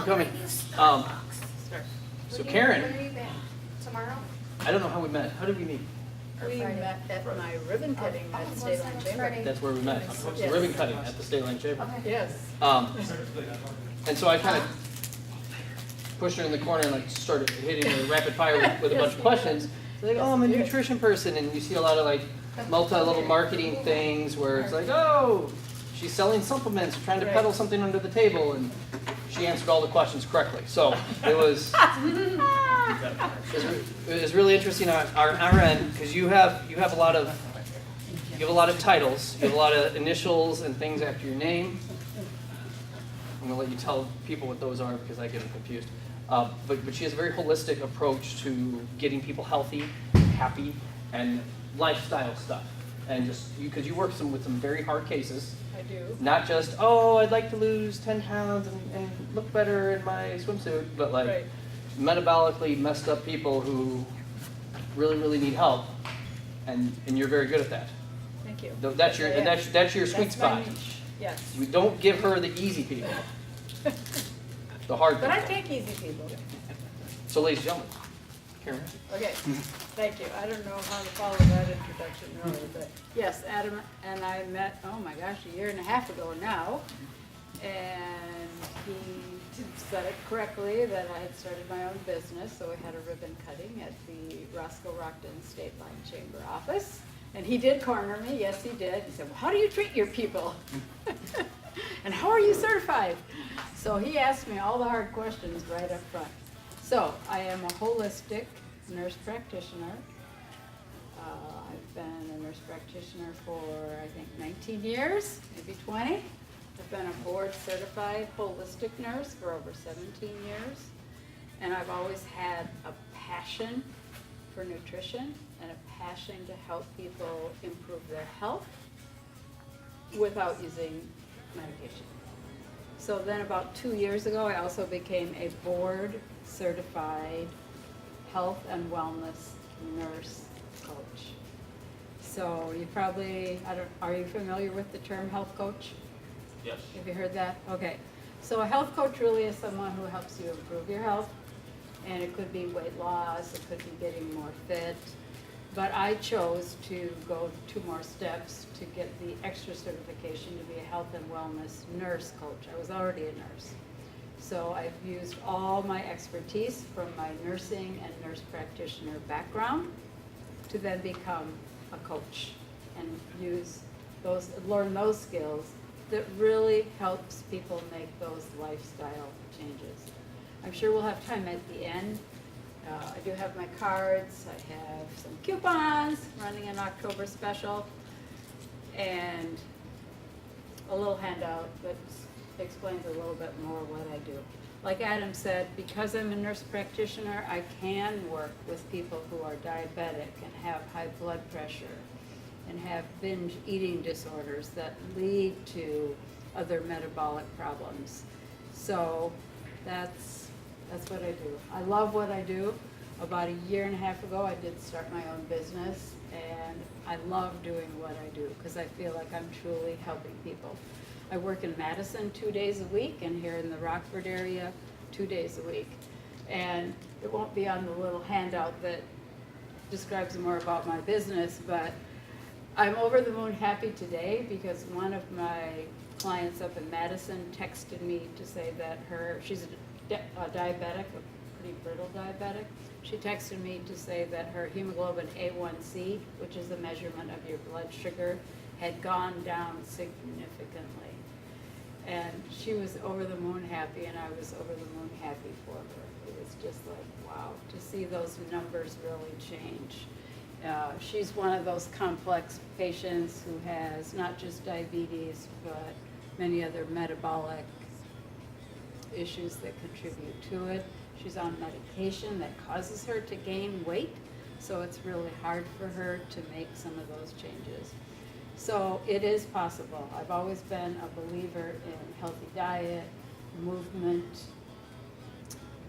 coming. So Karen, When are you back? Tomorrow? I don't know how we met. How did we meet? We met at my ribbon cutting at the State Line Chamber. Friday. That's where we met. So Yes. ribbon cutting at the State Line Chamber. Okay. Yes. And so I kind of pushed her in the corner and like started hitting her rapid fire with a bunch of questions. So like, oh, I'm a nutrition person, and you see a lot of like multi-level marketing things where it's like, oh, she's selling supplements, trying to peddle something under the table, and she answered all the questions correctly. So it was really interesting on our end because you have a lot of titles, you have a lot of initials and things after your name. I'm gonna let you tell people what those are because I get them confused. But she has a very holistic approach to getting people healthy, happy, and lifestyle stuff. And just because you work with some very hard cases. I do. Not just, oh, I'd like to lose 10 pounds and look better in my swimsuit, but like metabolically messed up people who really, really need help. And you're very good at that. Thank you. That's your sweet spot. Yes. We don't give her the easy people. The hard people. But I take easy people. So ladies and gentlemen, Karen. Okay, thank you. I don't know how to follow that introduction really, but yes, Adam and I met, oh my gosh, a year and a half ago now. And he said it correctly that I had started my own business, so we had a ribbon cutting at the Roscoe Rockton State Line Chamber office. And he did corner me, yes he did. He said, well, how do you treat your people? And how are you certified? So he asked me all the hard questions right up front. So I am a holistic nurse practitioner. I've been a nurse practitioner for, I think, 19 years, maybe 20. I've been a board certified holistic nurse for over 17 years. And I've always had a passion for nutrition and a passion to help people improve their health without using medication. So then about 2 years ago, I also became a board certified health and wellness nurse coach. So you probably, are you familiar with the term health coach? Yes. Have you heard that? Okay. So a health coach really is someone who helps you improve your health. And it could be weight loss, it could be getting more fit. But I chose to go 2 more steps to get the extra certification to be a health and wellness nurse coach. I was already a nurse. So I've used all my expertise from my nursing and nurse practitioner background to then become a coach and learn those skills that really helps people make those lifestyle changes. I'm sure we'll have time at the end. I do have my cards, I have some coupons running an October special, and a little handout that explains a little bit more what I do. Like Adam said, because I'm a nurse practitioner, I can work with people who are diabetic and have high blood pressure and have binge eating disorders that lead to other metabolic problems. So that's what I do. I love what I do. About a year and a half ago, I did start my own business, and I love doing what I do because I feel like I'm truly helping people. I work in Madison 2 days a week, and here in the Rockford area 2 days a week. And it won't be on the little handout that describes more about my business, but I'm over the moon happy today because one of my clients up in Madison texted me to say that she's a diabetic, a pretty brittle diabetic. She texted me to say that her hemoglobin A1C, which is the measurement of your blood sugar, had gone down significantly. And she was over the moon happy, and I was over the moon happy for her. It was just like, wow, to see those numbers really change. She's one of those complex patients who has not just diabetes, but many other metabolic issues that contribute to it. She's on medication that causes her to gain weight, so it's really hard for her to make some of those changes. So it is possible. I've always been a believer in healthy diet, movement,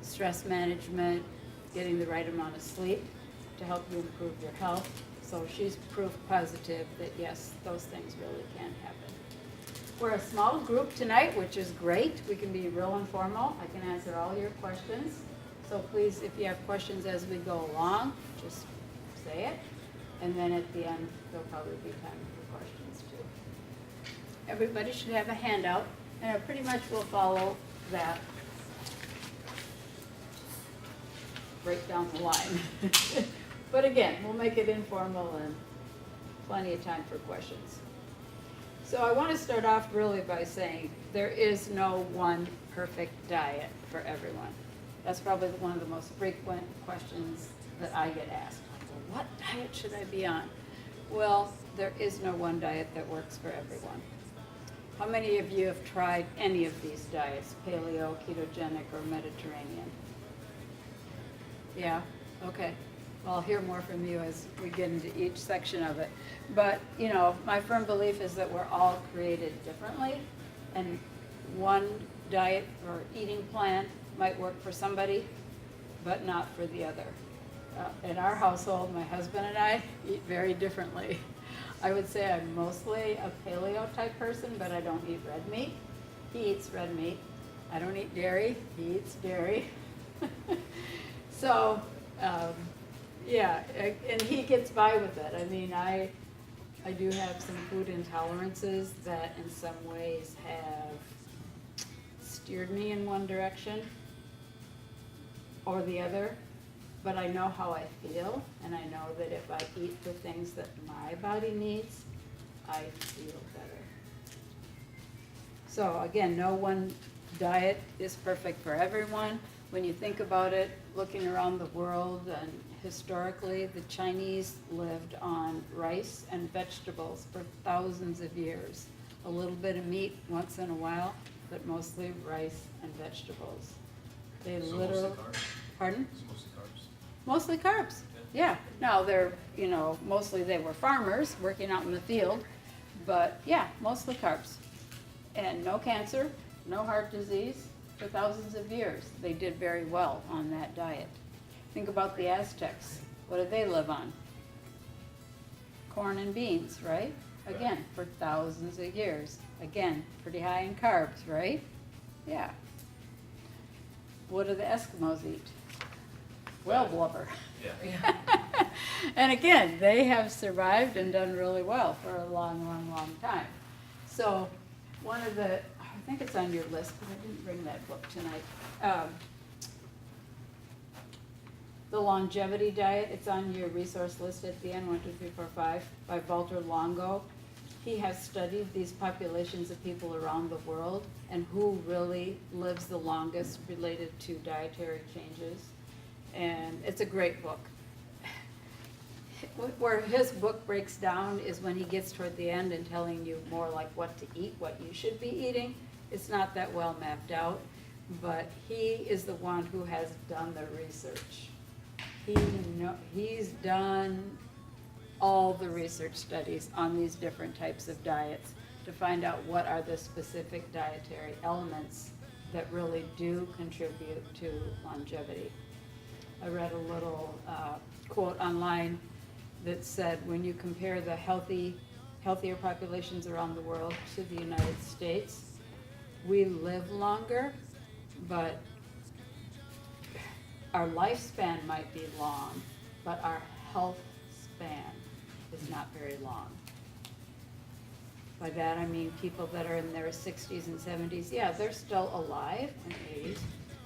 stress management, getting the right amount of sleep to help you improve your health. So she's proof positive that yes, those things really can happen. We're a small group tonight, which is great. We can be real informal. I can answer all your questions. So please, if you have questions as we go along, just say it. And then at the end, there'll probably be time for questions too. Everybody should have a handout, and it pretty much will follow that right down the line. But again, we'll make it informal and plenty of time for questions. So I want to start off really by saying there is no one perfect diet for everyone. That's probably one of the most frequent questions that I get asked. Well, what diet should I be on? Well, there is no one diet that works for everyone. How many of you have tried any of these diets, paleo, ketogenic, or Mediterranean? Yeah, okay. Well, I'll hear more from you as we get into each section of it. But, you know, my firm belief is that we're all created differently, and one diet or eating plan might work for somebody, but not for the other. In our household, my husband and I eat very differently. I would say I'm mostly a paleo type person, but I don't eat red meat. He eats red meat. I don't eat dairy. He eats dairy. So, yeah, and he gets by with it. I mean, I do have some food intolerances that in some ways have steered me in one direction or the other, but I know how I feel, and I know that if I eat the things that my body needs, I feel better. So again, no one diet is perfect for everyone. When you think about it, looking around the world, and historically, the Chinese lived on rice and vegetables for thousands of years. A little bit of meat once in a while, but mostly rice and vegetables. They literally, mostly carbs? Pardon? It's mostly carbs. Mostly carbs, yeah. Now, they're, you know, mostly they were farmers working out in the field, but yeah, mostly carbs. And no cancer, no heart disease for thousands of years. They did very well on that diet. Think about the Aztecs. What did they live on? Corn and beans, right? Again, for thousands of years. Again, pretty high in carbs, right? Yeah. What do the Eskimos eat? Whale blubber. Yeah. And again, they have survived and done really well for a long, long, long time. So one of the, I think it's on your list, but I didn't bring that book tonight. The Longevity Diet, it's on your resource list at the end, 1, 2, 3, 4, 5, by Walter Longo. He has studied these populations of people around the world and who really lives the longest related to dietary changes. And it's a great book. Where his book breaks down is when he gets toward the end and telling you more like what to eat, what you should be eating. It's not that well mapped out, but he is the one who has done the research. He's done all the research studies on these different types of diets to find out what are the specific dietary elements that really do contribute to longevity. I read a little quote online that said when you compare the healthier populations around the world to the United States, we live longer, but our lifespan might be long, but our health span is not very long. By that I mean people that are in their 60s and 70s, yeah, they're still alive, and 80s,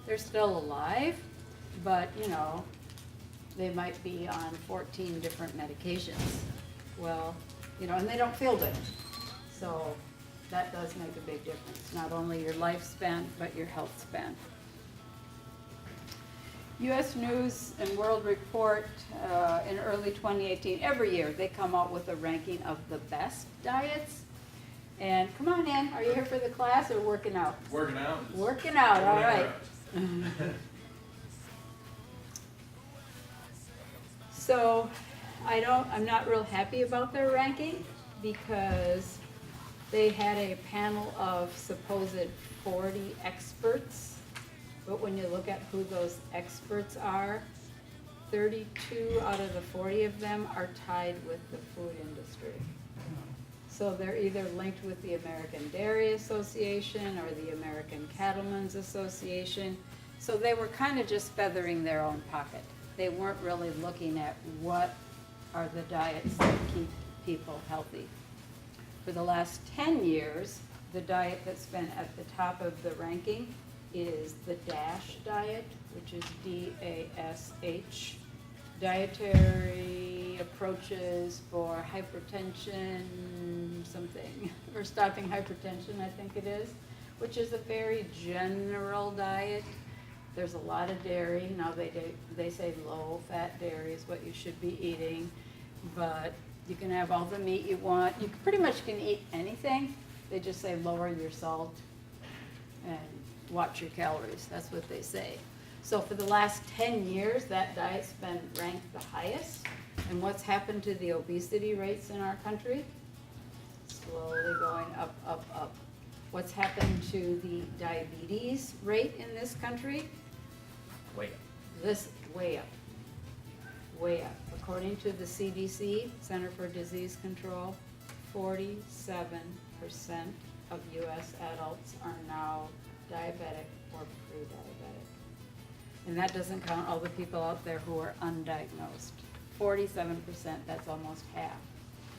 they're still alive, but you know, they might be on 14 different medications. Well, you know, and they don't feel good. So that does make a big difference, not only your lifespan, but your health span. U.S. News and World Report in early 2018, every year they come out with a ranking of the best diets. And come on in, are you here for the class or working out? Working out. Working out, all right. So I'm not real happy about their ranking because they had a panel of supposed 40 experts. But when you look at who those experts are, 32 out of the 40 of them are tied with the food industry. So they're either linked with the American Dairy Association or the American Cattlemen's Association. So they were kind of just feathering their own pocket. They weren't really looking at what are the diets that keep people healthy. For the last 10 years, the diet that's been at the top of the ranking is the DASH diet, which is DASH, Dietary Approaches for Hypertension something, or stopping hypertension, I think it is, which is a very general diet. There's a lot of dairy. Now they say low-fat dairy is what you should be eating, but you can have all the meat you want. You pretty much can eat anything. They just say lower your salt and watch your calories. That's what they say. So for the last 10 years, that diet's been ranked the highest. And what's happened to the obesity rates in our country? Slowly going up, up, up. What's happened to the diabetes rate in this country? Way up. This, way up. Way up. According to the CDC, Center for Disease Control, 47% of US adults are now diabetic or pre-diabetic. And that doesn't count all the people out there who are undiagnosed. 47%, that's almost half.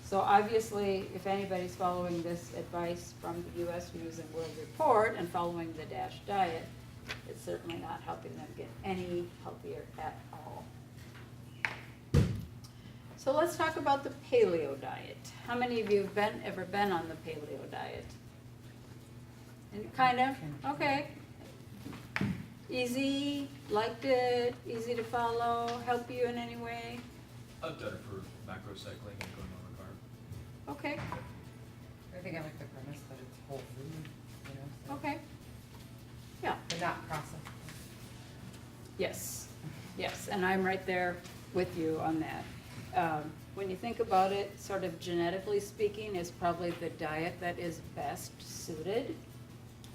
So obviously, if anybody's following this advice from the US News and World Report and following the DASH diet, it's certainly not helping them get any healthier at all. So let's talk about the paleo diet. How many of you have ever been on the paleo diet? And kind of, okay. Easy, liked it, easy to follow, help you in any way? I've done it for macrocycling and going on a carb. Okay, I think I like the premise that it's whole food, you know, so, okay. Yeah, but not processed. yes, yes, and I'm right there with you on that. When you think about it, sort of genetically speaking, is probably the diet that is best suited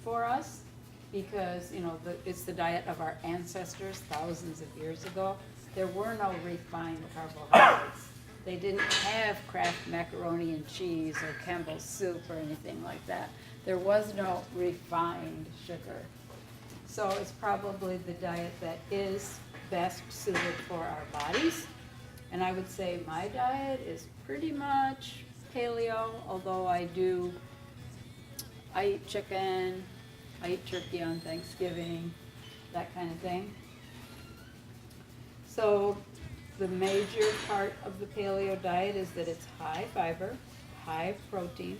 for us because, you know, it's the diet of our ancestors thousands of years ago. There were no refined carbohydrates. They didn't have Kraft macaroni and cheese or Campbell's soup or anything like that. There was no refined sugar. So it's probably the diet that is best suited for our bodies. And I would say my diet is pretty much paleo, although I eat chicken, I eat turkey on Thanksgiving, that kind of thing. So the major part of the paleo diet is that it's high fiber, high protein,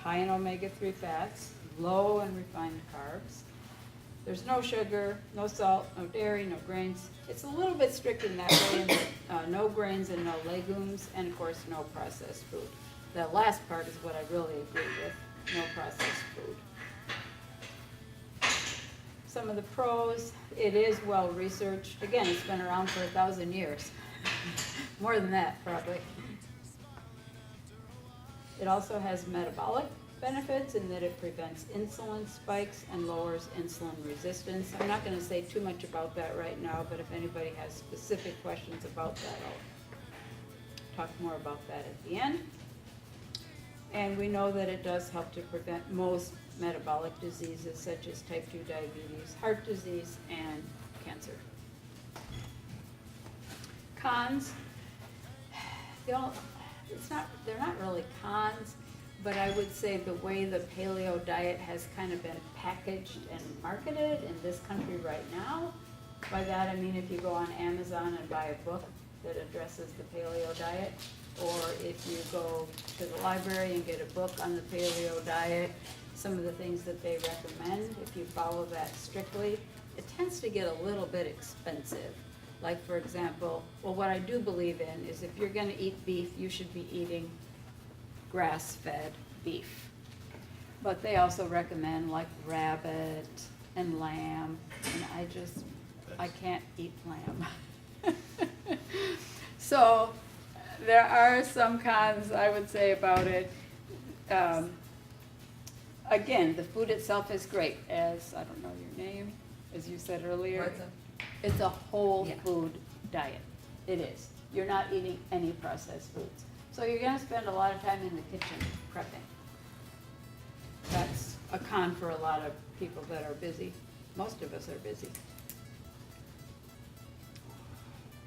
high in omega-3 fats, low in refined carbs. There's no sugar, no salt, no dairy, no grains. It's a little bit strict in that way, in that, no grains and no legumes, and of course no processed food. The last part is what I really agree with, no processed food. Some of the pros, it is well researched. Again, it's been around for 1,000 years. More than that, probably. It also has metabolic benefits in that it prevents insulin spikes and lowers insulin resistance. I'm not going to say too much about that right now, but if anybody has specific questions about that, I'll talk more about that at the end. And we know that it does help to prevent most metabolic diseases such as type 2 diabetes, heart disease, and cancer. Cons, they're not really cons, but I would say the way the paleo diet has kind of been packaged and marketed in this country right now. By that I mean if you go on Amazon and buy a book that addresses the paleo diet, or if you go to the library and get a book on the paleo diet, some of the things that they recommend, if you follow that strictly, it tends to get a little bit expensive. Like for example, well, what I do believe in is if you're gonna eat beef, you should be eating grass-fed beef. But they also recommend like rabbit and lamb, and I can't eat lamb. So there are some cons I would say about it. Again, the food itself is great, as, I don't know your name, as you said earlier. It's a whole food diet. It is. You're not eating any processed foods. So you're gonna spend a lot of time in the kitchen prepping. That's a con for a lot of people that are busy. Most of us are busy.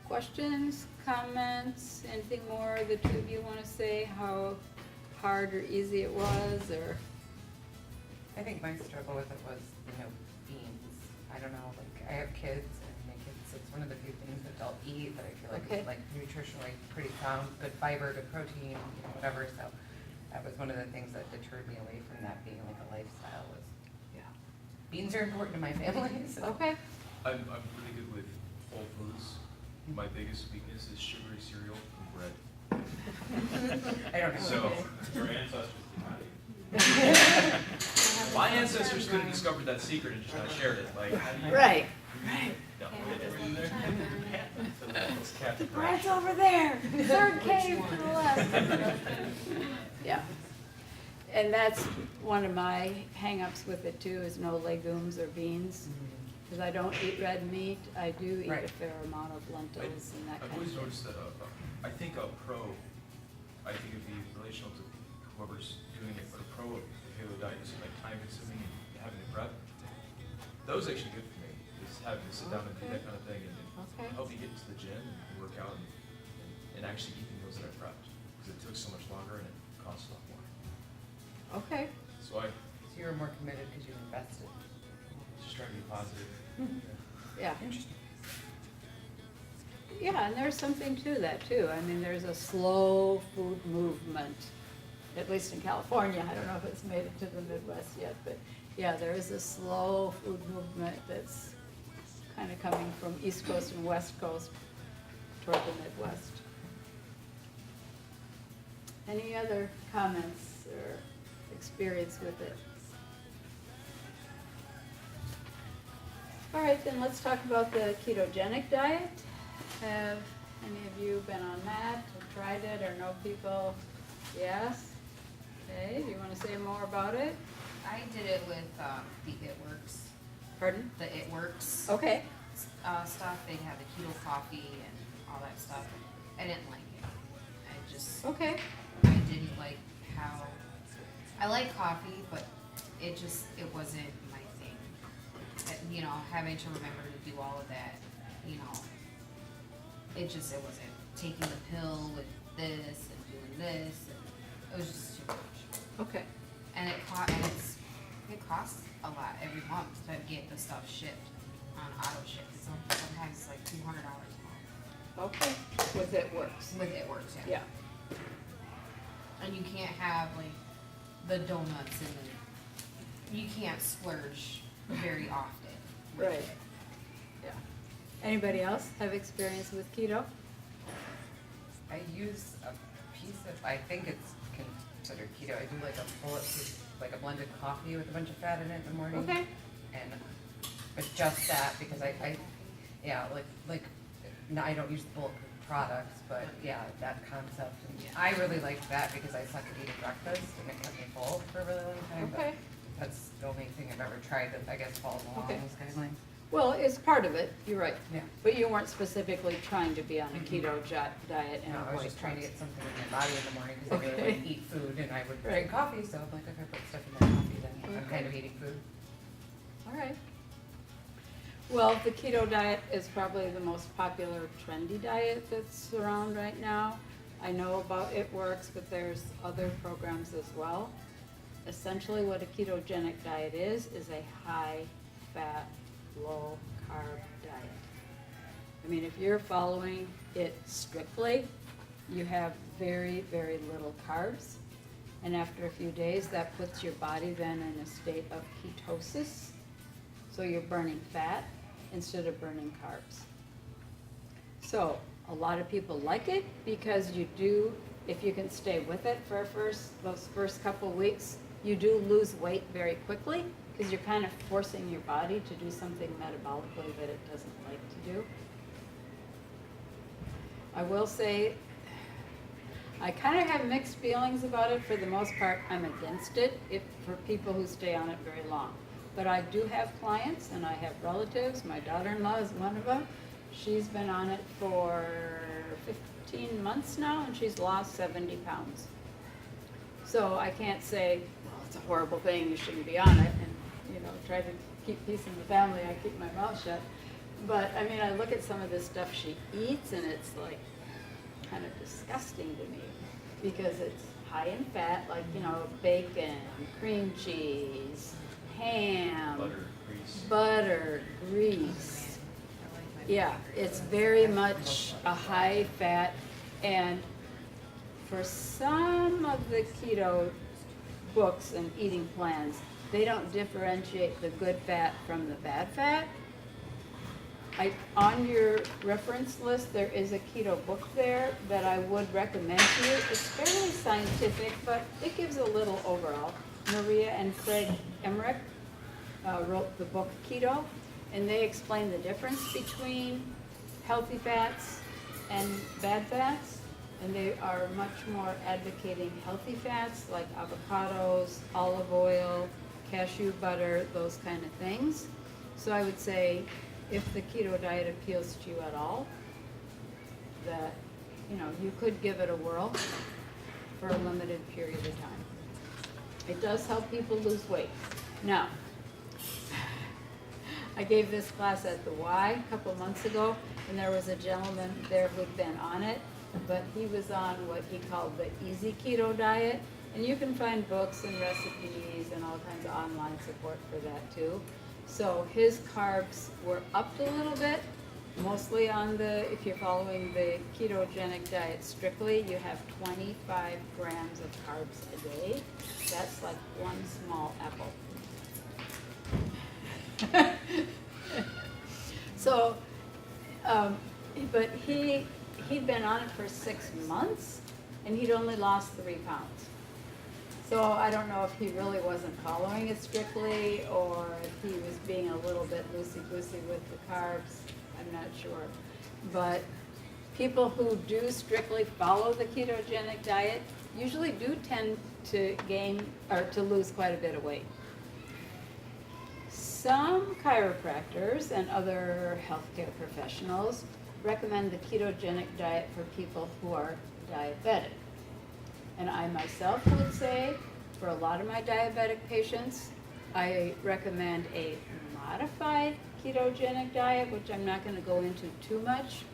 Questions, comments, anything more the two of you wanna say, how hard or easy it was, or? I think my struggle with it was, beans. I don't know, like, I have kids, and my kids, it's one of the few things that they'll eat that I feel like Okay. is like nutritionally pretty sound, good fiber, good protein, whatever, so that was one of the things that deterred me away from that being like a lifestyle was, beans are important to my family, so. Okay, I'm really good with whole foods. My biggest weakness is sugary cereal and bread. I don't know. So, Your ancestors my ancestors could have discovered that secret and just not shared it, like, how do you? right. No, it's Captain Brad's Crunch. over there, third cave to the left. Yeah, and that's one of my hangups with it too, is no legumes or beans. Because I don't eat red meat, I do eat a Right. fair amount of lentils and that I've kind of always thing. noticed that, I think a pro, I think it'd be relational to whoever's doing it, but a pro of the paleo diet is like time consuming and having to prep. Those actually good for me, is having to sit down and do that kind of thing and Okay. help you get into the gym and work out and actually eating meals that I prepped. Because it took so much longer and it costs a lot more. Okay, So I So you were more committed because you invested. just try to be positive. yeah. Interesting. Yeah, and there's something to that too. I mean, there's a slow food movement, at least in California. I don't know if it's made it to the Midwest yet, but yeah, there is a slow food movement that's kind of coming from East Coast and West Coast toward the Midwest. Any other comments or experience with it? All right, then let's talk about the ketogenic diet. Have any of you been on that, or tried it, or know people? Yes? Okay, do you want to say more about it? I did it with the It Works, Pardon? the It Works Okay, stuff. They had the keto coffee and all that stuff. I didn't like it. okay, I didn't like how, I like coffee, but it wasn't my thing. Having to remember to do all of that, it wasn't. Taking the pill with this and doing this, and it was just too much. okay, And it costs a lot every month to get the stuff shipped on auto ship. Sometimes it's like $200 a month okay, with It Works. with It Works, Yeah, And you can't have like the donuts you can't splurge very often. with right, it. yeah. Anybody else have experience with keto? I use a piece of, I think it's considered keto. I do like a bulletproof, like a blended coffee with a bunch of fat in it in the morning. Okay, And, but just that, because no, I don't use the bulletproof products, but yeah, that concept. And I really liked that because I suck at eating breakfast and it kept me full for a really long time. but okay. That's the only thing I've ever tried that I guess falls along Okay. those guidelines. Well, it's part of it, you're right. Yeah. But you weren't specifically trying to be on a keto diet and No, I was avoid just trying to carbs. get something in my body in the morning because I really Okay. wouldn't eat food and I would Right. drink coffee, so I'm like, if I put stuff in my coffee, then I'm Okay. kind of eating food. All right. Well, the keto diet is probably the most popular trendy diet that's around right now. I know about It Works, but there's other programs as well. Essentially what a ketogenic diet is a high-fat, low-carb diet. I mean, if you're following it strictly, you have very, very little carbs. And after a few days, that puts your body then in a state of ketosis. So you're burning fat instead of burning carbs. So a lot of people like it because you do, if you can stay with it for those first couple weeks, you do lose weight very quickly because you're kind of forcing your body to do something metabolically that it doesn't like to do. I will say, I kind of have mixed feelings about it. For the most part, I'm against it for people who stay on it very long. But I do have clients and I have relatives. My daughter-in-law is one of them. She's been on it for 14 months now, and she's lost 70 pounds. So I can't say, well, it's a horrible thing, you shouldn't be on it, and, you know, try to keep peace in the family, I keep my mouth shut. But, I mean, I look at some of the stuff she eats, and it's like kind of disgusting to me, because it's high in fat, like, you know, bacon, cream cheese, ham, butter, grease. Yeah, it's very much a high fat, and for some of the keto books and eating plans, they don't differentiate the good fat from the bad fat. On your reference list, there is a keto book there that I would recommend to you. It's fairly scientific, but it gives a little overall. Maria and Craig Emmerich wrote the book Keto, and they explain the difference between healthy fats and bad fats, and they are much more advocating healthy fats like avocados, olive oil, cashew butter, those kind of things. So I would say, if the keto diet appeals to you at all, that, you know, you could give it a whirl for a limited period of time. It does help people lose weight. Now, I gave this class at the Y a couple months ago, and there was a gentleman there who'd been on it, but he was on what he called the easy keto diet, and you can find books and recipes and all kinds of online support for that too. So his carbs were upped a little bit, mostly on the, if you're following the ketogenic diet strictly, you have 25 grams of carbs a day. That's like one small apple. So, but he'd been on it for 6 months, and he'd only lost 3 pounds. So I don't know if he really wasn't following it strictly, or if he was being a little bit loosey-goosey with the carbs. I'm not sure. But people who do strictly follow the ketogenic diet usually do tend to gain or to lose quite a bit of weight. Some chiropractors and other healthcare professionals recommend the ketogenic diet for people who are diabetic. And I myself would say, for a lot of my diabetic patients, I recommend a modified ketogenic diet, which I'm not going to go into too much,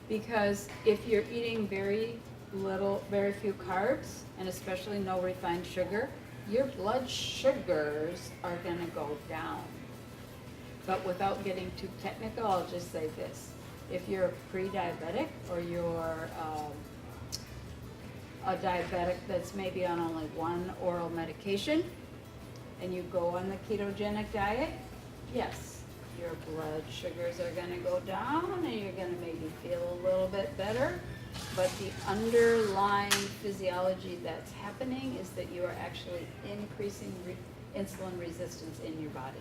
because if you're eating very few carbs, and especially no refined sugar, your blood sugars are going to go down. But without getting too technical, I'll just say this. If you're pre-diabetic, or you're a diabetic that's maybe on only one oral medication, and you go on the ketogenic diet, yes, your blood sugars are going to go down, and you're going to maybe feel a little bit better. But the underlying physiology that's happening is that you are actually increasing insulin resistance in your body.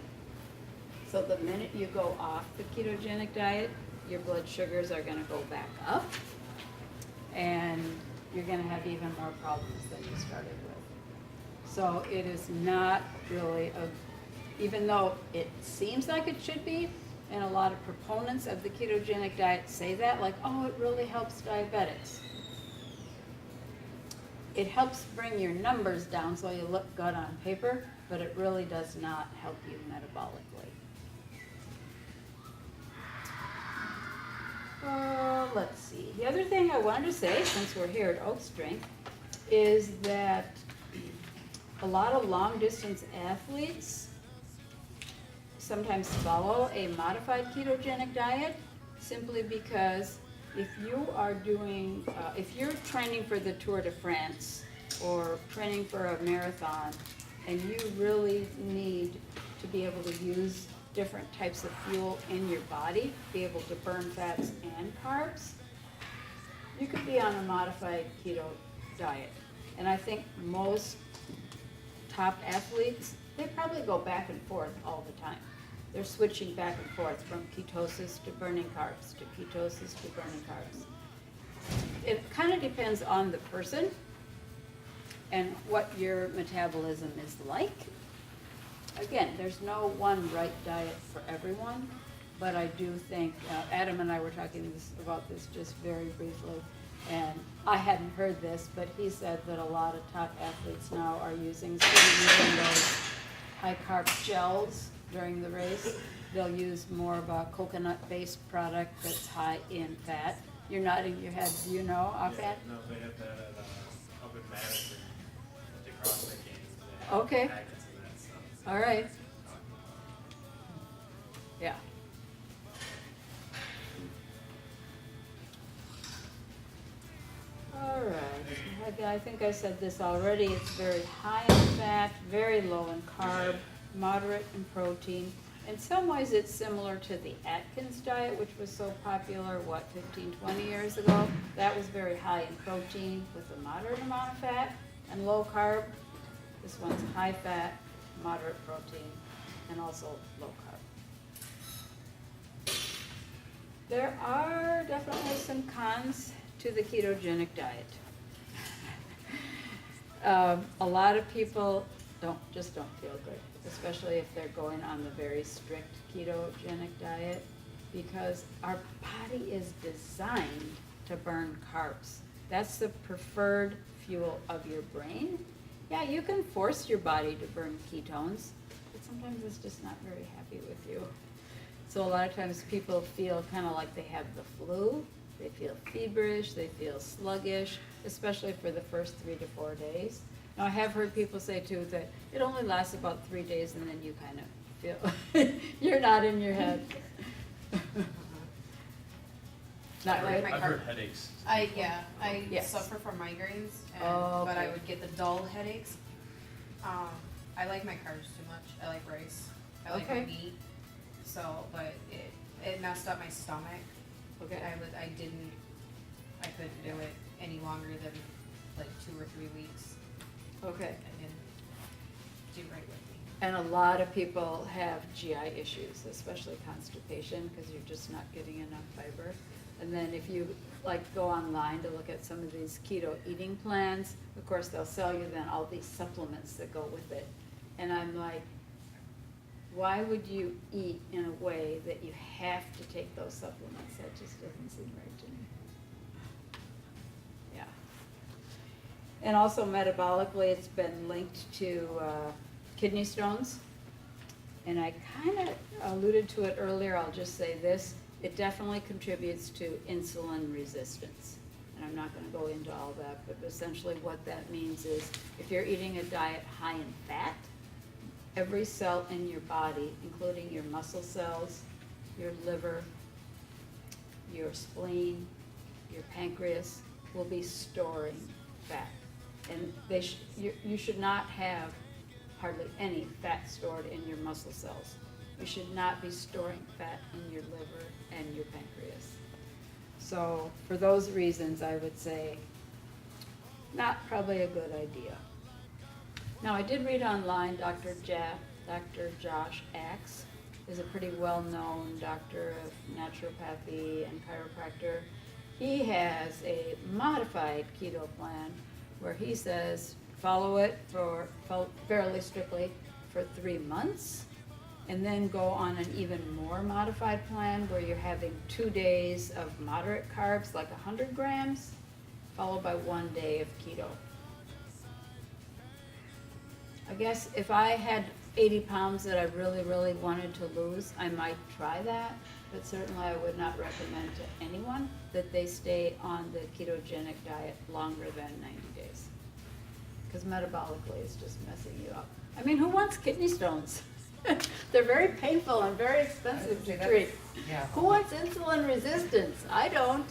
So the minute you go off the ketogenic diet, your blood sugars are going to go back up, and you're going to have even more problems than you started with. So it is not really even though it seems like it should be, and a lot of proponents of the ketogenic diet say that, like, oh, it really helps diabetics. It helps bring your numbers down so you look good on paper, but it really does not help you metabolically. Let's see. The other thing I wanted to say, since we're here at Oak Strength, is that a lot of long-distance athletes sometimes follow a modified ketogenic diet simply because if you are doing, if you're training for the Tour de France or training for a marathon, and you really need to be able to use different types of fuel in your body, be able to burn fats and carbs, you could be on a modified keto diet. And I think most top athletes, they probably go back and forth all the time. They're switching back and forth from ketosis to burning carbs, to ketosis to burning carbs. It kind of depends on the person and what your metabolism is like. Again, there's no one right diet for everyone, but I do think, Adam and I were talking about this just very briefly, And I hadn't heard this, but he said that a lot of top athletes now are using, instead of using those high-carb gels during the race, they'll use more of a coconut-based product that's high in fat. You're nodding your head, do you know offhand? No, they have that at, up in Madison, at the CrossFit games. They have Okay. packets of that stuff. All right, yeah. All right, I think I said this already, it's very high in fat, very low in carb, moderate in protein. In some ways, it's similar to the Atkins diet, which was so popular, 15, 20 years ago? That was very high in protein with a moderate amount of fat and low carb. This one's high fat, moderate protein, and also low carb. There are definitely some cons to the ketogenic diet. A lot of people don't feel good, especially if they're going on the very strict ketogenic diet, because our body is designed to burn carbs. That's the preferred fuel of your brain. Yeah, you can force your body to burn ketones, but sometimes it's just not very happy with you. So a lot of times people feel kind of like they have the flu. They feel feverish, they feel sluggish, especially for the first 3 to 4 days. Now, I have heard people say too that it only lasts about 3 days and then you kind of feel, you're not in your head. Not right? I've heard headaches. I Yes. suffer from migraines, and, Oh, but I okay. would get the dull headaches. I like my carbs too much. I like rice. I like my Okay. meat. So, but it messed up my stomach. Okay. I couldn't do it any longer than like 2 or 3 weeks. Okay. It didn't do right with me. And a lot of people have GI issues, especially constipation, because you're just not getting enough fiber. And then if you go online to look at some of these keto eating plans, of course they'll sell you then all these supplements that go with it. And I'm like, why would you eat in a way that you have to take those supplements? That just doesn't seem right to me. Yeah. And also metabolically, it's been linked to kidney stones. And I kind of alluded to it earlier, I'll just say this, it definitely contributes to insulin resistance. And I'm not going to go into all that, but essentially what that means is if you're eating a diet high in fat, every cell in your body, including your muscle cells, your liver, your spleen, your pancreas, will be storing fat. And you should not have hardly any fat stored in your muscle cells. You should not be storing fat in your liver and your pancreas. So for those reasons, I would say not probably a good idea. Now, I did read online, Dr. Josh Axe is a pretty well-known doctor of naturopathy and chiropractor. He has a modified keto plan where he says follow it fairly strictly for 3 months, and then go on an even more modified plan where you're having 2 days of moderate carbs, like 100 grams, followed by 1 day of keto. I guess if I had 80 pounds that I really, really wanted to lose, I might try that, but certainly I would not recommend to anyone that they stay on the ketogenic diet longer than 90 days. Because metabolically it's just messing you up. I mean, who wants kidney stones? They're very painful and very expensive to treat. Yeah. Who wants insulin resistance? I don't.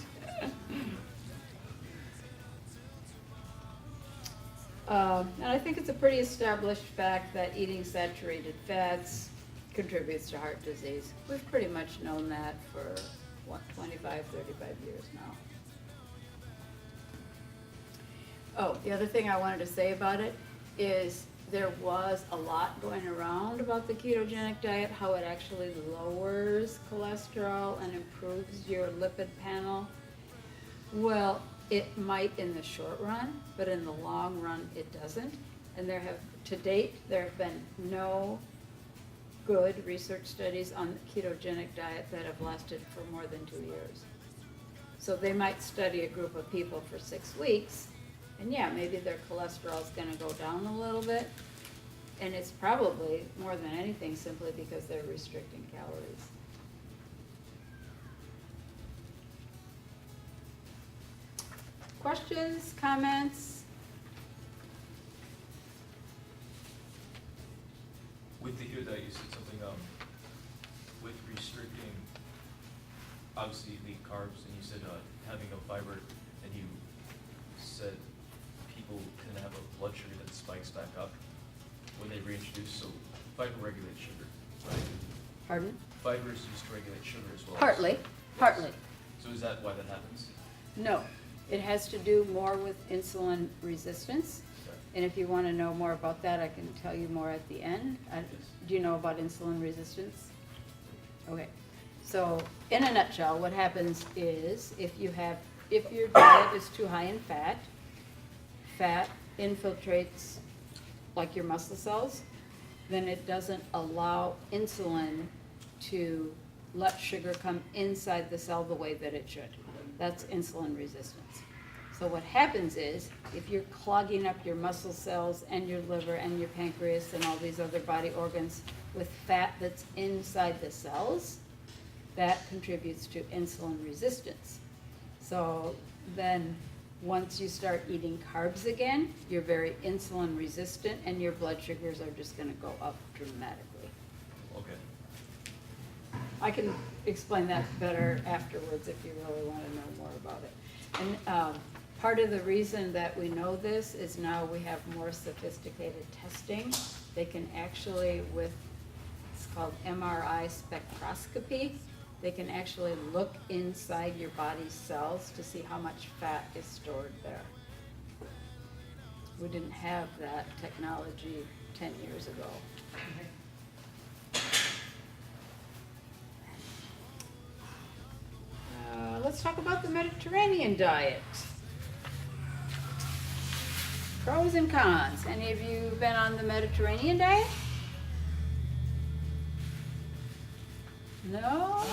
And I think it's a pretty established fact that eating saturated fats contributes to heart disease. We've pretty much known that for, 25, 35 years now. Oh, the other thing I wanted to say about it is there was a lot going around about the ketogenic diet, how it actually lowers cholesterol and improves your lipid panel. Well, it might in the short run, but in the long run, it doesn't. And to date, there have been no good research studies on the ketogenic diet that have lasted for more than 2 years. So they might study a group of people for 6 weeks, and yeah, maybe their cholesterol's gonna go down a little bit. And it's probably, more than anything, simply because they're restricting calories. Questions, comments? With the keto diet, you said something, with restricting, obviously you eat carbs, and you said, having no fiber, and you said people can have a blood sugar that spikes back up when they reintroduce, so fiber regulates sugar, right? Pardon? Fiber is used to regulate sugar as well. Partly, partly. So is that why that happens? No, it has to do more with insulin resistance. Okay. And if you want to know more about that, I can tell you more at the end. Do you know about insulin resistance? Okay, so in a nutshell, what happens is if your diet is too high in fat, fat infiltrates like your muscle cells, then it doesn't allow insulin to let sugar come inside the cell the way that it should. That's insulin resistance. So what happens is, if you're clogging up your muscle cells and your liver and your pancreas and all these other body organs with fat that's inside the cells, that contributes to insulin resistance. So then, once you start eating carbs again, you're very insulin resistant and your blood sugars are just gonna go up dramatically. Okay. I can explain that better afterwards if you really want to know more about it. And part of the reason that we know this is now we have more sophisticated testing. They can actually, with, it's called MRI spectroscopy, they can actually look inside your body's cells to see how much fat is stored there. We didn't have that technology 10 years ago. Let's talk about the Mediterranean diet. Pros and cons. Any of you been on the Mediterranean diet? No?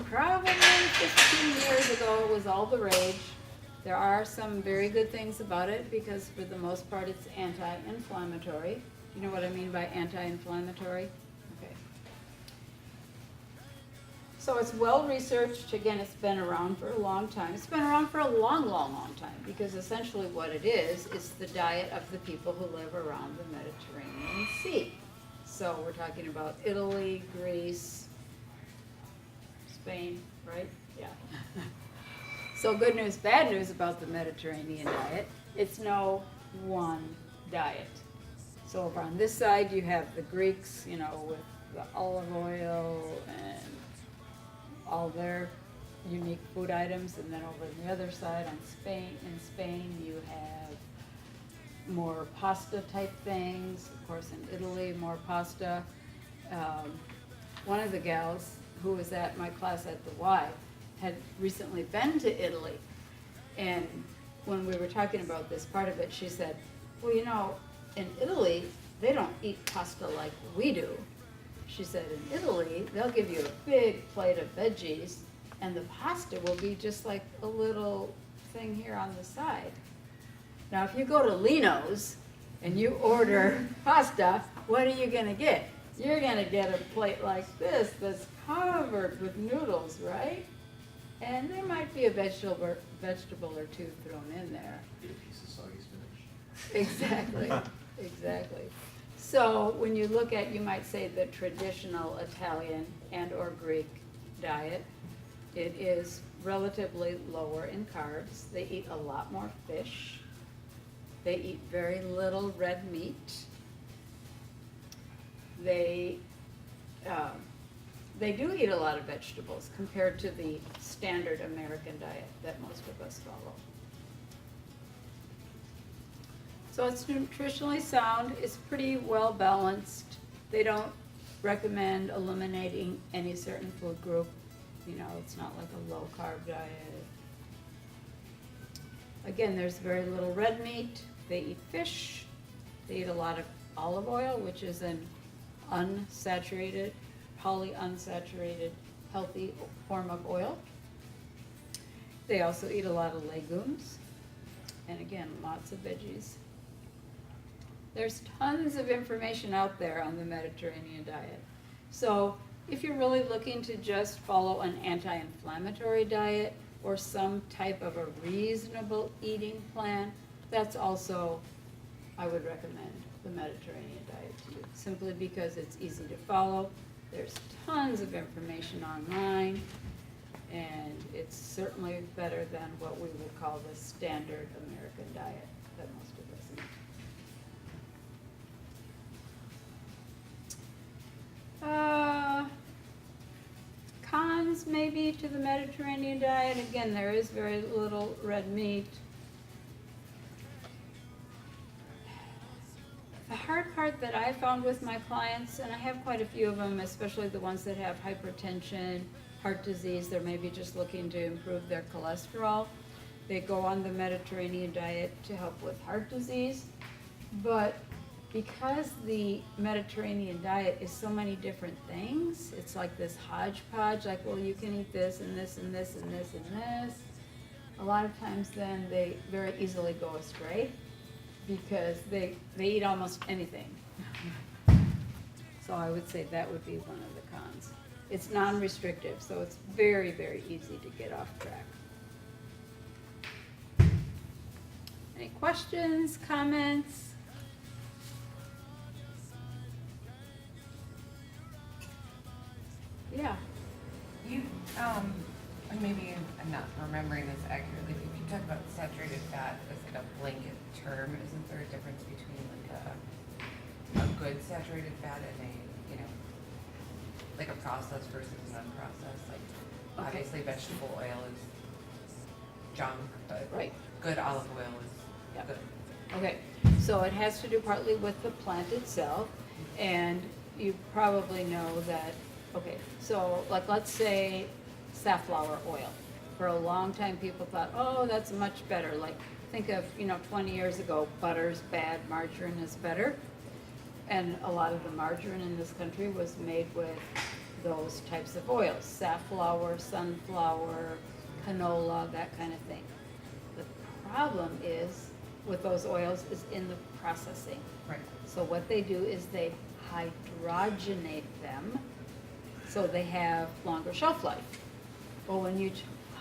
Probably 15 years ago it was all the rage. There are some very good things about it because for the most part it's anti-inflammatory. Do you know what I mean by anti-inflammatory? Okay. So it's well researched. Again, it's been around for a long time. It's been around for a long, long, long time because essentially what it is the diet of the people who live around the Mediterranean Sea. So we're talking about Italy, Greece, Spain, right? Yeah. So good news, bad news about the Mediterranean diet. It's no one diet. So over on this side you have the Greeks, you know, with the olive oil and all their unique food items, and then over on the other side in Spain you have more pasta type things. Of course in Italy more pasta. One of the gals who was at my class at the Y had recently been to Italy, and when we were talking about this part of it, she said, well, you know, in Italy they don't eat pasta like we do. She said in Italy they'll give you a big plate of veggies and the pasta will be just like a little thing here on the side. Now if you go to Lino's and you order pasta, what are you gonna get? You're gonna get a plate like this that's covered with noodles, right? And there might be a vegetable or two thrown in there. Get a piece of soggy spinach. Exactly, exactly. So when you look at, you might say, the traditional Italian and or Greek diet, it is relatively lower in carbs. They eat a lot more fish. They eat very little red meat. They do eat a lot of vegetables compared to the standard American diet that most of us follow. So it's nutritionally sound, it's pretty well balanced. They don't recommend eliminating any certain food group. You know, it's not like a low carb diet. Again, there's very little red meat. They eat fish. They eat a lot of olive oil, which is an unsaturated, polyunsaturated, healthy form of oil. They also eat a lot of legumes, and again, lots of veggies. There's tons of information out there on the Mediterranean diet. So if you're really looking to just follow an anti-inflammatory diet or some type of a reasonable eating plan, that's also, I would recommend the Mediterranean diet to you, simply because it's easy to follow. There's tons of information online, and it's certainly better than what we would call the standard American diet that most of us eat. Cons maybe to the Mediterranean diet. Again, there is very little red meat. The hard part that I found with my clients, and I have quite a few of them, especially the ones that have hypertension, heart disease, they're maybe just looking to improve their cholesterol. They go on the Mediterranean diet to help with heart disease, but because the Mediterranean diet is so many different things, it's like this hodgepodge, like, well, you can eat this and this and this and this and this. A lot of times then they very easily go astray because they eat almost anything. So I would say that would be one of the cons. It's non-restrictive, so it's very, very easy to get off track. Any questions, comments? Yeah. You, and maybe I'm not remembering this accurately, but you talk about saturated fat as like a blanket term. Isn't there a difference between like a good saturated fat and a, like a processed versus an unprocessed? Like, Okay. obviously vegetable oil is junk, but Right. good olive oil is Yep. good. Okay, so it has to do partly with the plant itself, and you probably know that, okay, so like let's say safflower oil. For a long time people thought, oh, that's much better. Like think of, 20 years ago, butter's bad, margarine is better. And a lot of the margarine in this country was made with those types of oils, safflower, sunflower, canola, that kind of thing. The problem is with those oils is in the processing. Right. So what they do is they hydrogenate them so they have longer shelf life. Well, when you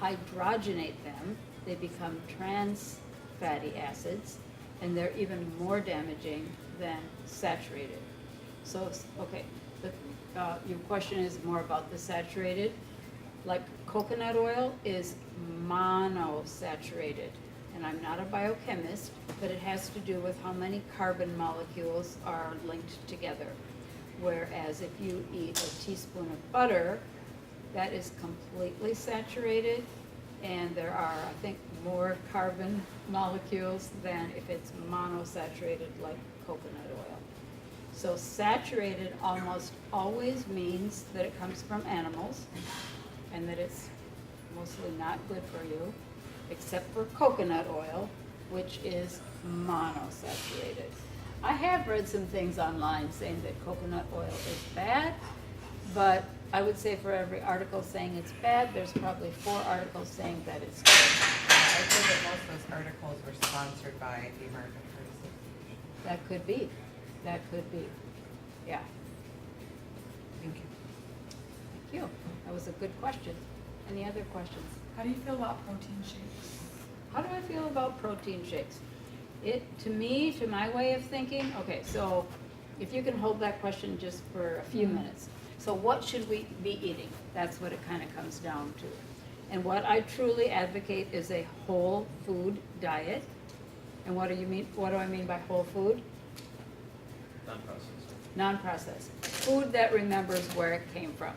hydrogenate them, they become trans fatty acids, and they're even more damaging than saturated. So, okay, your question is more about the saturated. Like coconut oil is monosaturated, and I'm not a biochemist, but it has to do with how many carbon molecules are linked together. Whereas if you eat a teaspoon of butter, that is completely saturated, and there are, I think, more carbon molecules than if it's monosaturated like coconut oil. So saturated almost always means that it comes from animals and that it's mostly not good for you, except for coconut oil, which is monosaturated. I have read some things online saying that coconut oil is bad, but I would say for every article saying it's bad, there's probably 4 articles saying that it's good. I think that most of those articles were sponsored by the American Heart Association. That could be. That could be. Yeah. Thank you. Thank you. That was a good question. Any other questions? How do you feel about protein shakes? How do I feel about protein shakes? To me, to my way of thinking, okay, so if you can hold that question just for a few minutes. So what should we be eating? That's what it kind of comes down to. And what I truly advocate is a whole food diet. And what do I mean by whole food? Non-processed. Non-processed. Food that remembers where it came from.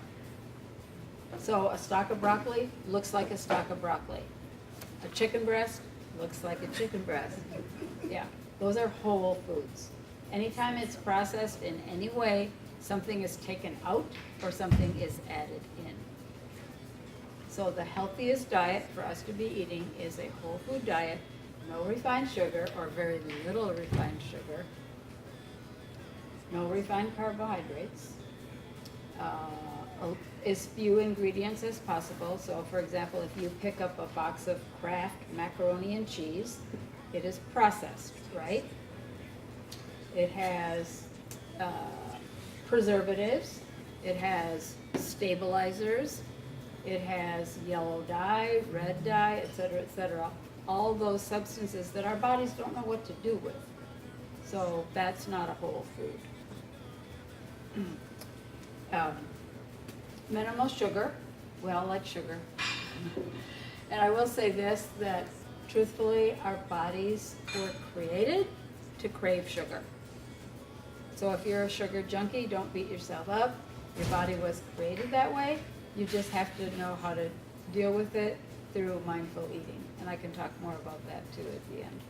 So a stalk of broccoli looks like a stalk of broccoli. A chicken breast looks like a chicken breast. Yeah, those are whole foods. Anytime it's processed in any way, something is taken out or something is added in. So the healthiest diet for us to be eating is a whole food diet, no refined sugar or very little refined sugar, no refined carbohydrates, as few ingredients as possible. So for example, if you pick up a box of Kraft macaroni and cheese, it is processed, right? It has preservatives, it has stabilizers, it has yellow dye, red dye, et cetera, all those substances that our bodies don't know what to do with. So that's not a whole food. Minimal sugar, we all like sugar. And I will say this, that truthfully, our bodies were created to crave sugar. So if you're a sugar junkie, don't beat yourself up. Your body was created that way. You just have to know how to deal with it through mindful eating. And I can talk more about that too at the end.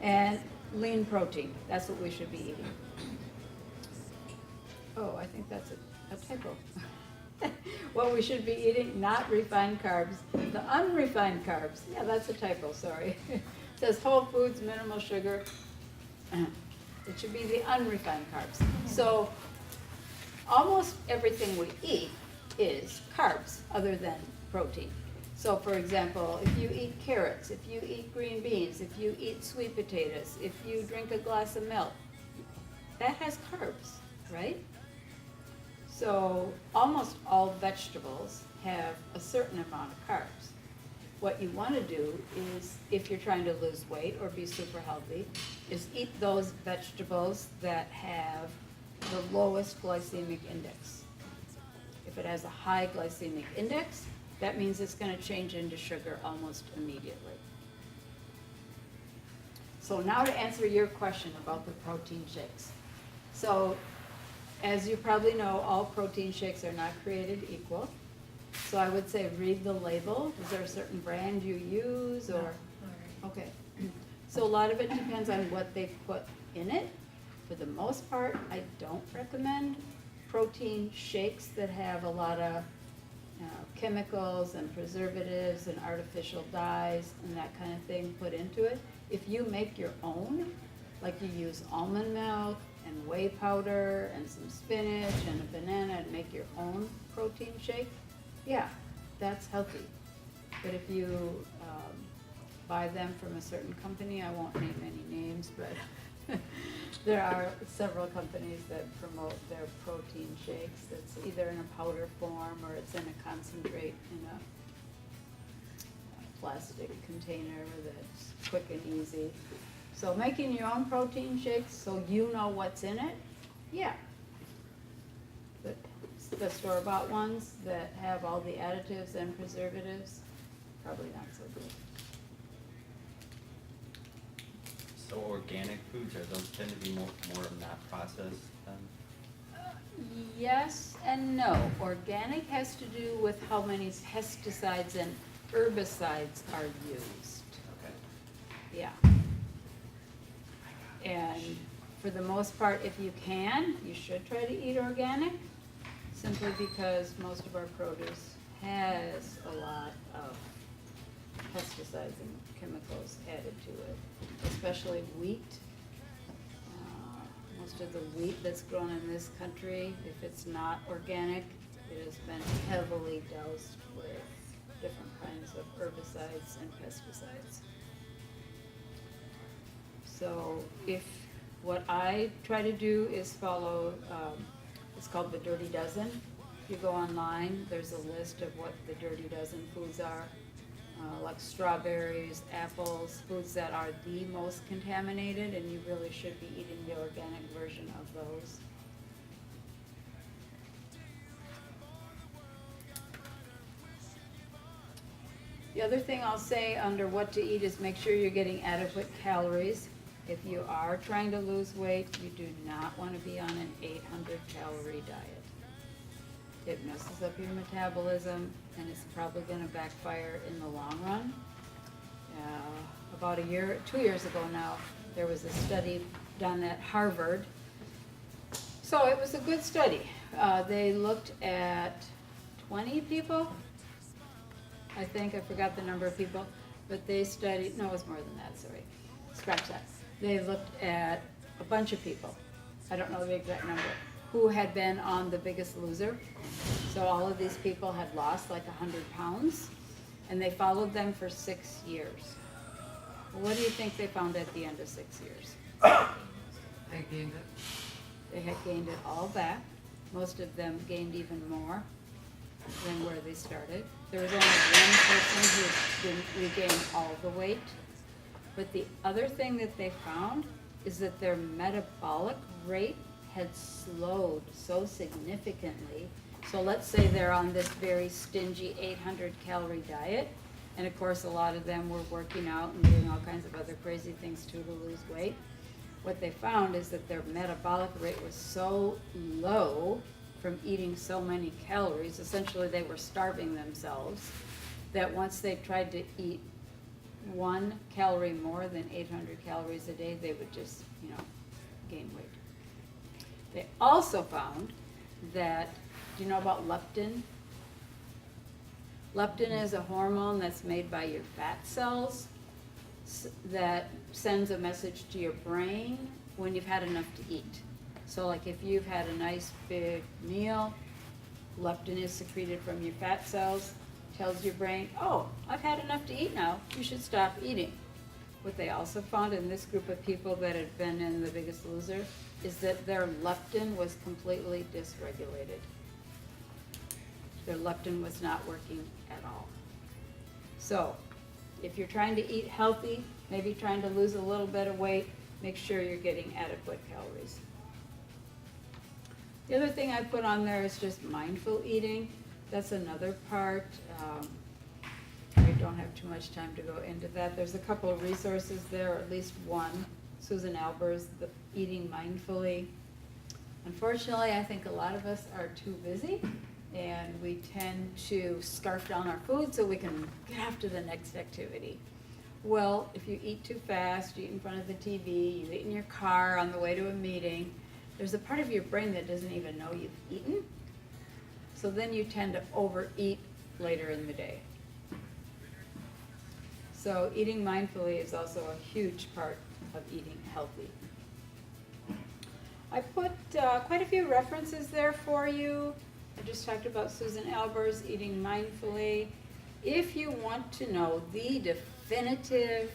And lean protein, that's what we should be eating. Oh, I think that's a typo. What we should be eating, not refined carbs, the unrefined carbs. Yeah, that's a typo, sorry. It says whole foods, minimal sugar. It should be the unrefined carbs. So almost everything we eat is carbs other than protein. So for example, if you eat carrots, if you eat green beans, if you eat sweet potatoes, if you drink a glass of milk, that has carbs, right? So almost all vegetables have a certain amount of carbs. What you want to do is, if you're trying to lose weight or be super healthy, is eat those vegetables that have the lowest glycemic index. If it has a high glycemic index, that means it's going to change into sugar almost immediately. So now to answer your question about the protein shakes. So as you probably know, all protein shakes are not created equal. So I would say read the label. Is there a certain brand you use or? Okay. So a lot of it depends on what they put in it. For the most part, I don't recommend protein shakes that have a lot of chemicals and preservatives and artificial dyes and that kind of thing put into it. If you make your own, like you use almond milk and whey powder and some spinach and a banana and make your own protein shake, yeah, that's healthy. But if you buy them from a certain company, I won't name any names, but there are several companies that promote their protein shakes that's either in a powder form or it's in a concentrate in a plastic container that's quick and easy. So making your own protein shakes so you know what's in it, yeah. But the store-bought ones that have all the additives and preservatives, probably not so good. So organic foods, are those tend to be more not processed then? Yes and no. Organic has to do with how many pesticides and herbicides are used. Okay. Yeah. And for the most part, if you can, you should try to eat organic, simply because most of our produce has a lot of pesticides and chemicals added to it, especially wheat. Most of the wheat that's grown in this country, if it's not organic, it has been heavily doused with different kinds of herbicides and pesticides. So what I try to do is follow, it's called the Dirty Dozen. If you go online, there's a list of what the Dirty Dozen foods are, like strawberries, apples, foods that are the most contaminated, and you really should be eating the organic version of those. The other thing I'll say under what to eat is make sure you're getting adequate calories. If you are trying to lose weight, you do not want to be on an 800 calorie diet. It messes up your metabolism and it's probably going to backfire in the long run. About 2 years ago now, there was a study done at Harvard. So it was a good study. They looked at 20 people. I think, I forgot the number of people, but they studied, no, it was more than that, sorry. Scratch that. They looked at a bunch of people. I don't know the exact number. who had been on The Biggest Loser. So all of these people had lost like 100 pounds, and they followed them for 6 years. Well, what do you think they found at the end of 6 years? They gained it. They had gained it all back. Most of them gained even more than where they started. There was only one person who didn't regain all the weight. But the other thing that they found is that their metabolic rate had slowed so significantly. So let's say they're on this very stingy 800 calorie diet, and of course a lot of them were working out and doing all kinds of other crazy things too to lose weight. What they found is that their metabolic rate was so low from eating so many calories, essentially they were starving themselves, that once they tried to eat 1 calorie more than 800 calories a day, they would just, gain weight. They also found that, do you know about leptin? Leptin is a hormone that's made by your fat cells that sends a message to your brain when you've had enough to eat. So like if you've had a nice big meal, leptin is secreted from your fat cells, tells your brain, oh, I've had enough to eat now, you should stop eating. What they also found in this group of people that had been in The Biggest Loser is that their leptin was completely dysregulated. Their leptin was not working at all. So, if you're trying to eat healthy, maybe trying to lose a little bit of weight, make sure you're getting adequate calories. The other thing I put on there is just mindful eating. That's another part. I don't have too much time to go into that. There's a couple of resources there, or at least one. Susan Alber's The Eating Mindfully. Unfortunately, I think a lot of us are too busy, and we tend to scarf down our food so we can get after the next activity. Well, if you eat too fast, you eat in front of the TV, you eat in your car on the way to a meeting, there's a part of your brain that doesn't even know you've eaten. So then you tend to overeat later in the day. So eating mindfully is also a huge part of eating healthy. I put quite a few references there for you. I just talked about Susan Alber's Eating Mindfully. If you want to know the definitive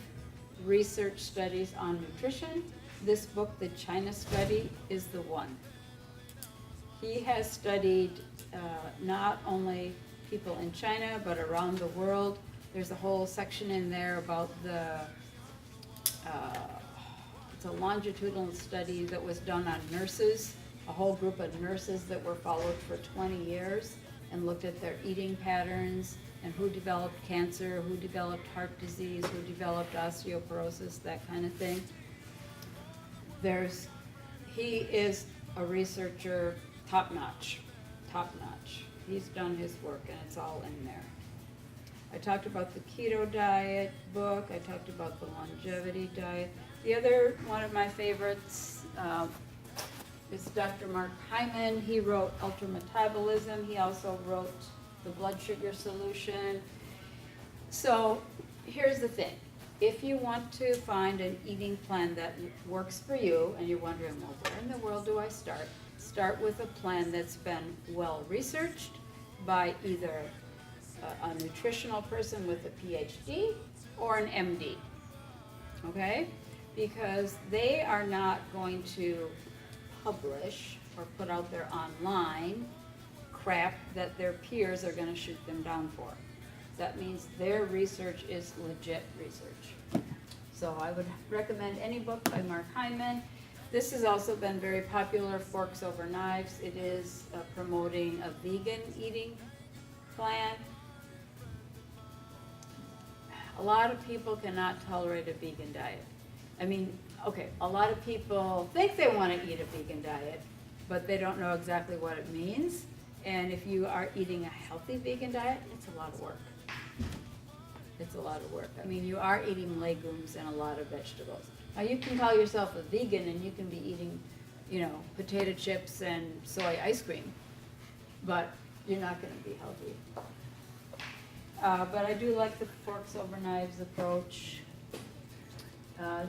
research studies on nutrition, this book, The China Study, is the one. He has studied not only people in China, but around the world. There's a whole section in there about it's a longitudinal study that was done on nurses, a whole group of nurses that were followed for 20 years and looked at their eating patterns and who developed cancer, who developed heart disease, who developed osteoporosis, that kind of thing. He is a researcher, top notch. He's done his work and it's all in there. I talked about the keto diet book. I talked about the longevity diet. The other one of my favorites is Dr. Mark Hyman. He wrote Ultrametabolism. He also wrote The Blood Sugar Solution. So here's the thing. If you want to find an eating plan that works for you and you're wondering, well, where in the world do I start? Start with a plan that's been well researched by either a nutritional person with a PhD or an MD, okay? Because they are not going to publish or put out there online crap that their peers are going to shoot them down for. That means their research is legit research. So I would recommend any book by Mark Hyman. This has also been very popular, Forks Over Knives. It is promoting a vegan eating plan. A lot of people cannot tolerate a vegan diet. I mean, okay, a lot of people think they want to eat a vegan diet, but they don't know exactly what it means. And if you are eating a healthy vegan diet, it's a lot of work. It's a lot of work. I mean, you are eating legumes and a lot of vegetables. Now, you can call yourself a vegan and you can be eating, potato chips and soy ice cream, but you're not going to be healthy. But I do like the Forks Over Knives approach.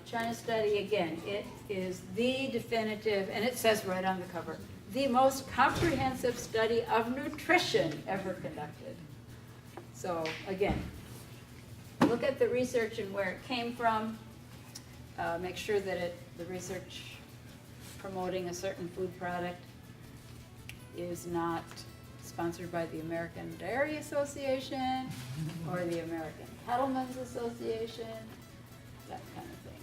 China Study, again, it is the definitive, and it says right on the cover, the most comprehensive study of nutrition ever conducted. So again, look at the research and where it came from. Make sure that the research promoting a certain food product is not sponsored by the American Dairy Association or the American Cattlemen's Association, that kind of thing.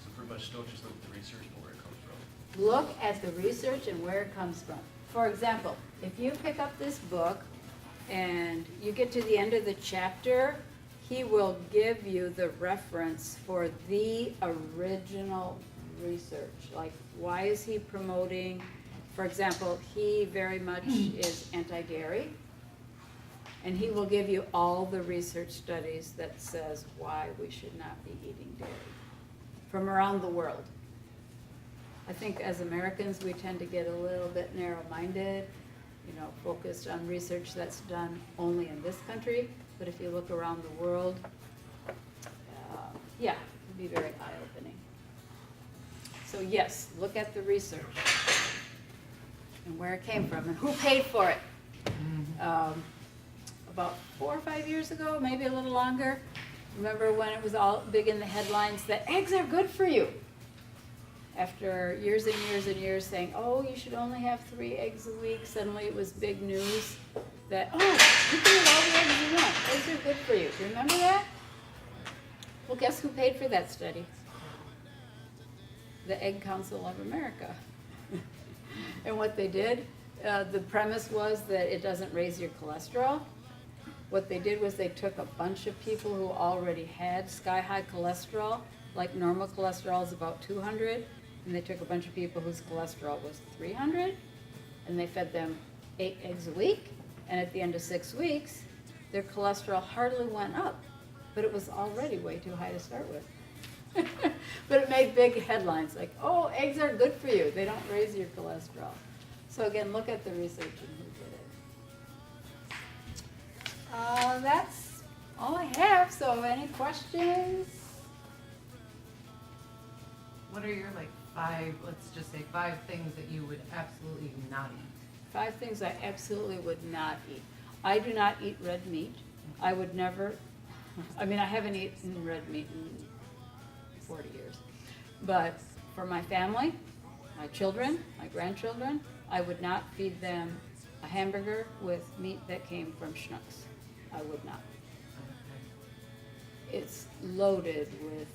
So pretty much don't just look at the research, but where it comes from. Look at the research and where it comes from. For example, if you pick up this book and you get to the end of the chapter, he will give you the reference for the original research. Like, why is he promoting, for example, he very much is anti-dairy, and he will give you all the research studies that says why we should not be eating dairy from around the world. I think as Americans, we tend to get a little bit narrow-minded, focused on research that's done only in this country. But if you look around the world, yeah, it'd be very eye-opening. So yes, look at the research and where it came from and who paid for it. About 4 or 5 years ago, maybe a little longer, remember when it was all big in the headlines that eggs are good for you? After years and years and years saying, oh, you should only have 3 eggs a week, suddenly it was big news that, oh, you can eat all the eggs you want. Eggs are good for you. Do you remember that? Well, guess who paid for that study? The Egg Council of America. And what they did, the premise was that it doesn't raise your cholesterol. What they did was they took a bunch of people who already had sky-high cholesterol, like normal cholesterol is about 200, and they took a bunch of people whose cholesterol was 300, and they fed them 8 eggs a week, and at the end of 6 weeks, their cholesterol hardly went up, but it was already way too high to start with. But it made big headlines like, oh, eggs are good for you. They don't raise your cholesterol. So again, look at the research and who did it. That's all I have. So any questions? What are your 5, let's just say 5 things that you would absolutely not eat? 5 things I absolutely would not eat. I do not eat red meat. I would never, I haven't eaten red meat in 40 years. But for my family, my children, my grandchildren, I would not feed them a hamburger with meat that came from Schnucks. I would not. It's loaded with,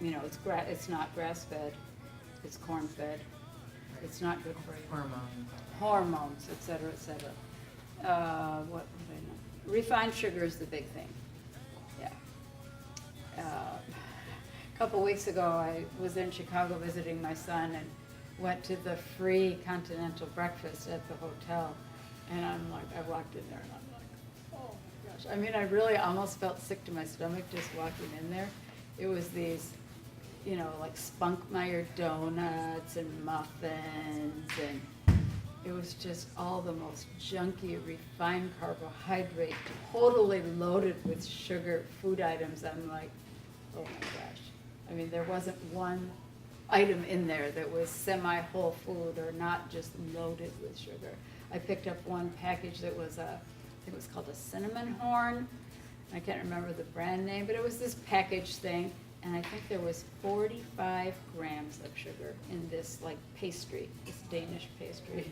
it's not grass-fed, it's corn-fed. It's not good for you. Hormones, et cetera, et cetera. What would I know? Refined sugar is the big thing. Yeah. A couple weeks ago, I was in Chicago visiting my son and went to the free continental breakfast at the hotel. And I walked in there and I'm like, oh my gosh. I really almost felt sick to my stomach just walking in there. It was these, like Spunkmeyer donuts and muffins, and it was just all the most junky, refined carbohydrate, totally loaded with sugar food items. I'm like, oh my gosh. There wasn't one item in there that was semi-whole food or not just loaded with sugar. I picked up one package that was I think it was called a cinnamon horn. I can't remember the brand name, but it was this package thing, and I think there was 45 grams of sugar in this pastry, this Danish pastry.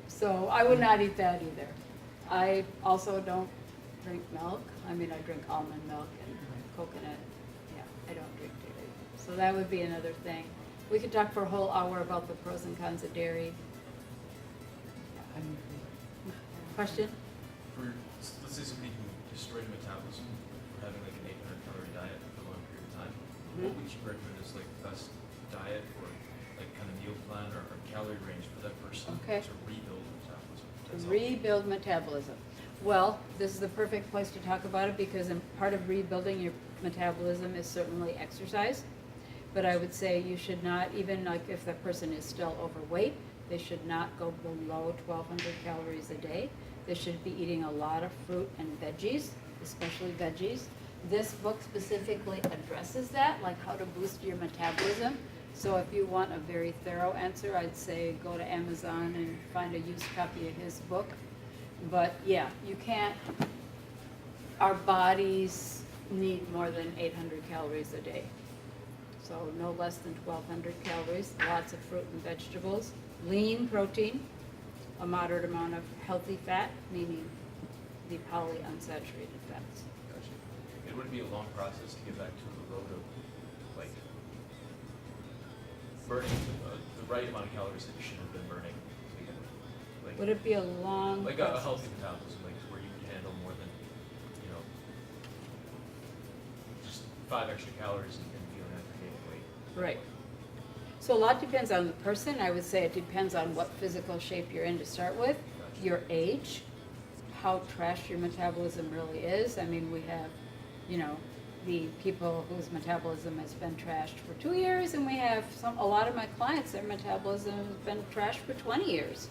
So I would not eat that either. I also don't drink milk. I drink almond milk and coconut. Yeah, I don't drink dairy. So that would be another thing. We could talk for a whole hour about the pros and cons of dairy. Question? Let's say somebody who destroyed a metabolism for having an 800 calorie diet for a long period of time. What would you recommend as the best diet or kind of meal plan or calorie range for that person Okay. to rebuild metabolism? To rebuild metabolism. Well, this is the perfect place to talk about it because part of rebuilding your metabolism is certainly exercise. But I would say you should not, even if that person is still overweight, they should not go below 1,200 calories a day. They should be eating a lot of fruit and veggies, especially veggies. This book specifically addresses that, like how to boost your metabolism. So if you want a very thorough answer, I'd say go to Amazon and find a used copy of his book. But yeah, you can't, our bodies need more than 800 calories a day. So no less than 1,200 calories, lots of fruit and vegetables, lean protein, a moderate amount of healthy fat, meaning the polyunsaturated fats. Gotcha. It wouldn't be a long process to get back to the road of, like, burning the right amount of calories that you should have been burning. Like, Would it be a long like a process? healthy metabolism, like where you can handle more than, you know, just 5 extra calories and feeling like you're gaining weight. Right. So a lot depends on the person. I would say it depends on what physical shape you're in to start with, Gotcha. your age, how trash your metabolism really is. I mean, we have, you know, the people whose metabolism has been trashed for 2 years, and we have a lot of my clients, their metabolism has been trashed for 20 years.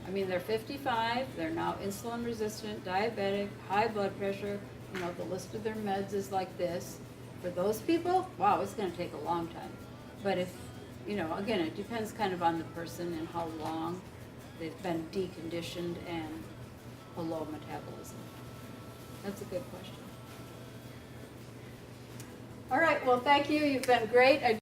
I mean, they're 55, they're now insulin resistant, diabetic, high blood pressure, you know, the list of their meds is like this. For those people, wow, it's gonna take a long time. But if, you know, again, it depends kind of on the person and how long they've been deconditioned and a low metabolism. That's a good question. All right, well, thank you, you've been great.